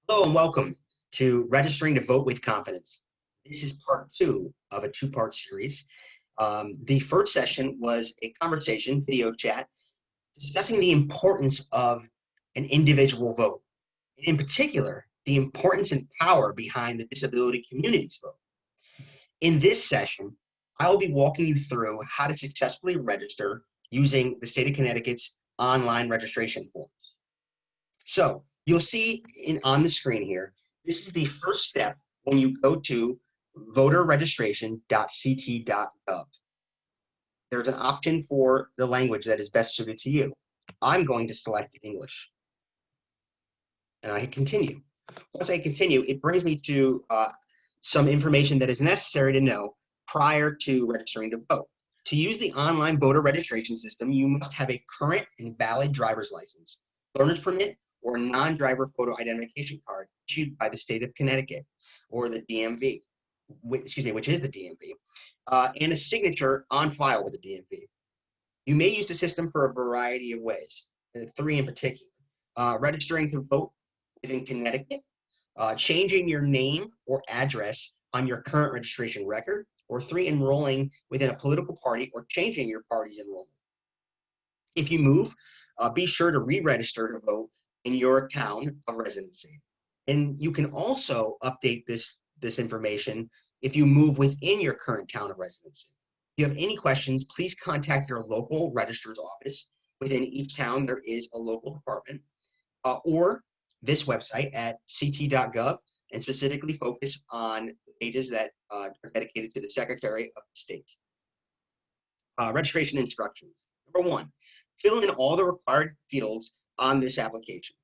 Hello and welcome to Registering to Vote with Confidence. This is part two of a two-part series. The first session was a conversation, video chat, discussing the importance of an individual vote. In particular, the importance and power behind the disability community's vote. In this session, I will be walking you through how to successfully register using the state of Connecticut's online registration forms. So you'll see on the screen here, this is the first step when you go to voterregistration.ct.gov. There's an option for the language that is best suited to you. I'm going to select English. And I hit continue. Once I continue, it brings me to some information that is necessary to know prior to registering to vote. To use the online voter registration system, you must have a current and valid driver's license, learner's permit, or non-driver photo identification card issued by the state of Connecticut or the DMV, which is the DMV, and a signature on file with the DMV. You may use the system for a variety of ways, three in particular. Registering to vote within Connecticut, changing your name or address on your current registration record, or three, enrolling within a political party or changing your party's enrollment. If you move, be sure to re-register to vote in your town of residency. And you can also update this information if you move within your current town of residency. If you have any questions, please contact your local registrar's office. Within each town, there is a local department, or this website at ct.gov, and specifically focus on pages that are dedicated to the Secretary of State. Registration instructions. Number one, fill in all the required fields on this application.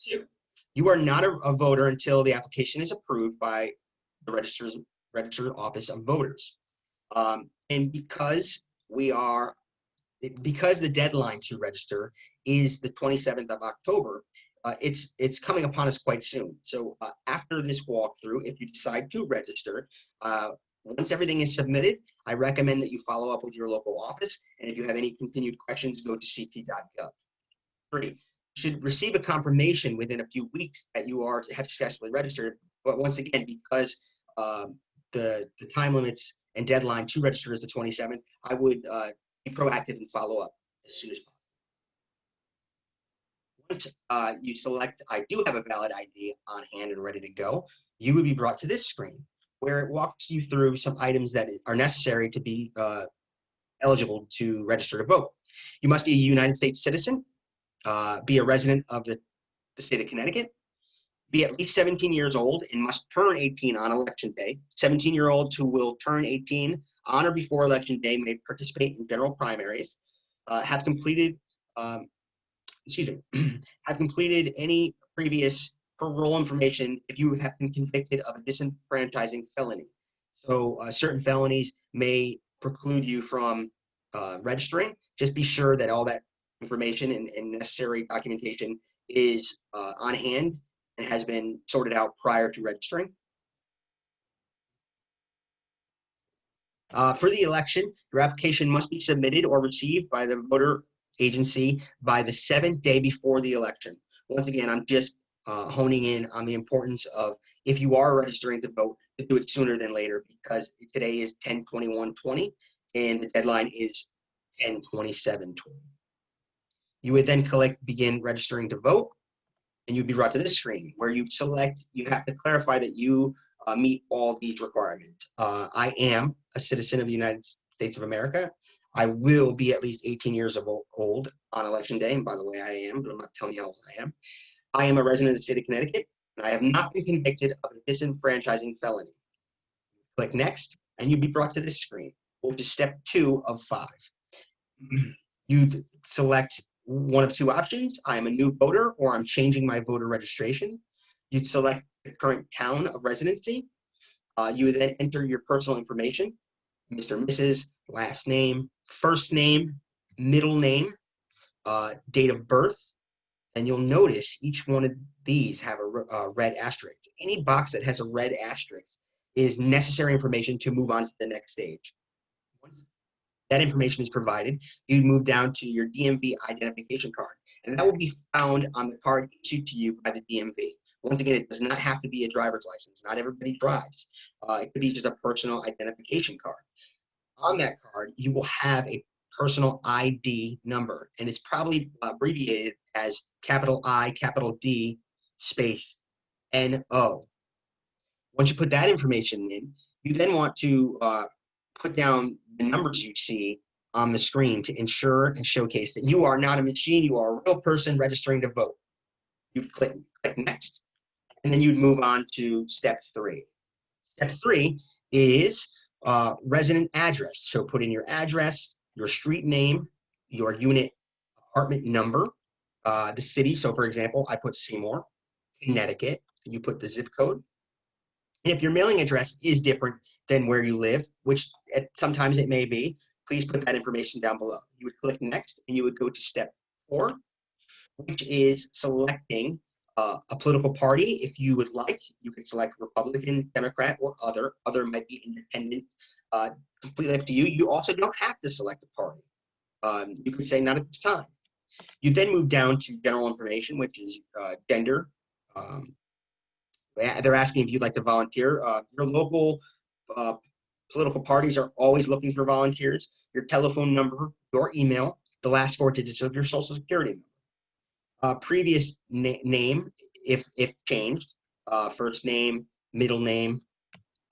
Two, you are not a voter until the application is approved by the registered office of voters. And because the deadline to register is the 27th of October, it's coming upon us quite soon. So after this walkthrough, if you decide to register, once everything is submitted, I recommend that you follow up with your local office. And if you have any continued questions, go to ct.gov. 3, you should receive a confirmation within a few weeks that you have successfully registered. But once again, because the time limits and deadline to register is the 27th, I would be proactive and follow up as soon as possible. Once you select, I do have a valid ID on hand and ready to go, you would be brought to this screen where it walks you through some items that are necessary to be eligible to register to vote. You must be a United States citizen, be a resident of the state of Connecticut, be at least 17 years old and must turn 18 on election day. 17-year-olds who will turn 18 on or before election day may participate in general primaries, have completed any previous parole information if you have been convicted of a disenfranchising felony. So certain felonies may preclude you from registering. Just be sure that all that information and necessary documentation is on hand and has been sorted out prior to registering. For the election, your application must be submitted or received by the voter agency by the 7th day before the election. Once again, I'm just honing in on the importance of, if you are registering to vote, to do it sooner than later, because today is 10/21/20 and the deadline is 10/27/20. You would then click begin registering to vote, and you'd be brought to this screen where you have to clarify that you meet all these requirements. I am a citizen of the United States of America. I will be at least 18 years old on election day, and by the way, I am, but I'm not telling you how old I am. I am a resident of the state of Connecticut, and I have not been convicted of a disenfranchising felony. Click next, and you'd be brought to this screen, which is step 2 of 5. You select one of 2 options. I am a new voter, or I'm changing my voter registration. You'd select the current town of residency. You would then enter your personal information, Mr. and Mrs., last name, first name, middle name, date of birth, and you'll notice each one of these have a red asterisk. Any box that has a red asterisk is necessary information to move on to the next stage. Once that information is provided, you move down to your DMV identification card. and that will be found on the card issued to you by the DMV. Once again, it does not have to be a driver's license. Not everybody drives. It could be just a personal identification card. On that card, you will have a personal ID number, and it's probably abbreviated as capital I, capital D, space NO. Once you put that information in, you then want to put down the numbers you see on the screen to ensure and showcase that you are not a machine, you are a real person registering to vote. You'd click next, and then you'd move on to step 3. Step 3 is resident address. So put in your address, your street name, your unit apartment number, the city. So for example, I put Seymour, Connecticut. You put the zip code. And if your mailing address is different than where you live, which sometimes it may be, please put that information down below. You would click next, and you would go to step 4, which is selecting a political party. If you would like, you can select Republican, Democrat, or other. Other might be independent. Completely up to you. You also don't have to select a party. You can say not at this time. You then move down to general information, which is gender. They're asking if you'd like to volunteer. Your local political parties are always looking for volunteers. Your telephone number, your email, the last 4 digits of your social security number. Previous name, if changed, first name, middle name,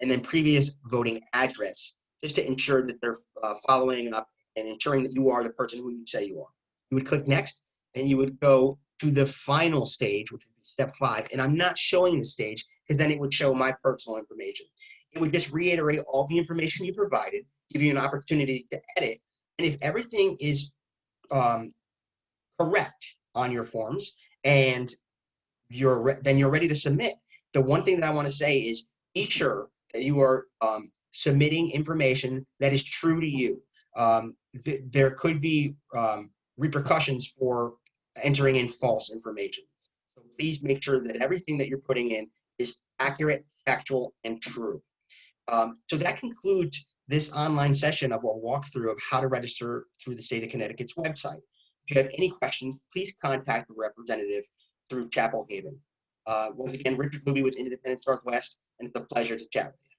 and then previous voting address, just to ensure that they're following up and ensuring that you are the person who you say you are. You would click next, and you would go to the final stage, which would be step 5. And I'm not showing the stage because then it would show my personal information. It would just reiterate all the information you provided, give you an opportunity to edit. And if everything is correct on your forms and then you're ready to submit, the one thing that I want to say is be sure that you are submitting information that is true to you. There could be repercussions for entering in false information. So please make sure that everything that you're putting in is accurate, factual, and true. So that concludes this online session of a walkthrough of how to register through the state of Connecticut's website. If you have any questions, please contact a representative through Chapel Haven. Once again, Richard Luby with Independence Northwest, and it's a pleasure to chat with you.